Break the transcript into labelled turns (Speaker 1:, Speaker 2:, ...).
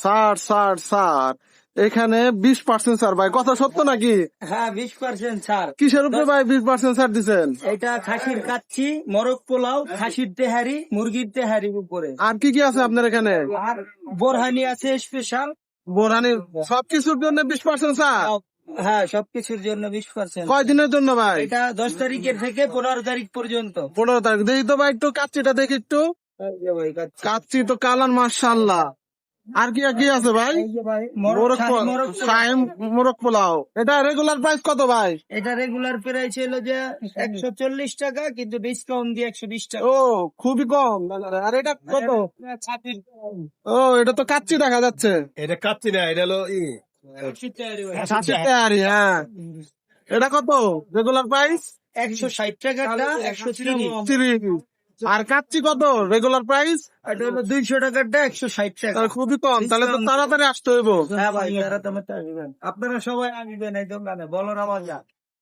Speaker 1: Sir sir sir এখানে 20% sir ভাই, কথা সত্য নাকি?
Speaker 2: হ্যাঁ 20% ছাড়।
Speaker 1: কিসের উপরে ভাই 20% স্যার দিচ্ছেন?
Speaker 2: এটা খাসির কাচ্চি, মোরগ পোলাও, খাসির তেহারি, মুরগির তেহারির উপরে।
Speaker 1: আর কি কি আছে আপনার এখানে?
Speaker 2: আর বোরহানি আছে স্পেশাল।
Speaker 1: বোরহানি সবকিছুর জন্য 20% স্যার?
Speaker 2: হ্যাঁ সবকিছুর জন্য 20%।
Speaker 1: কয়দিনের জন্য ভাই?
Speaker 2: এটা 10 তারিখের থেকে 15 তারিখ পর্যন্ত।
Speaker 1: 15 তারিখ। দেখি তো ভাই একটু কাচ্চিটা দেখি একটু।
Speaker 2: এই যে ভাই কাচ্চি।
Speaker 1: কাচ্চি তো কালার মাশাআল্লাহ। আর কি কি আছে ভাই?
Speaker 2: এই যে ভাই
Speaker 1: মোরগ শাহি মোরগ পোলাও। এটা রেগুলার প্রাইস কত ভাই?
Speaker 2: এটা রেগুলার প্রাইস হলো যে 140 টাকা, কিন্তু ডিসকাউন্ট দিয়ে 120 টাকা।
Speaker 1: ও খুবই কম। আর এটা কত? ও এটা তো কাচ্চি দেখা যাচ্ছে।
Speaker 3: এটা কাচ্চি না, এটা হলো
Speaker 1: খাসির তেহারি, হ্যাঁ। এটা কত রেগুলার প্রাইস?
Speaker 2: 160 টাকাটা 130।
Speaker 1: আর কাচ্চি কত রেগুলার প্রাইস?
Speaker 2: এটা হলো 200 টাকাটা 160 টাকা।
Speaker 1: খুবই কম, তাহলে তো তাড়াতাড়ি আসতে হইব।
Speaker 2: হ্যাঁ ভাই তারা তো আসবেন, আপনারা সবাই আসবেন এই দোকানে বলরাম বাজার।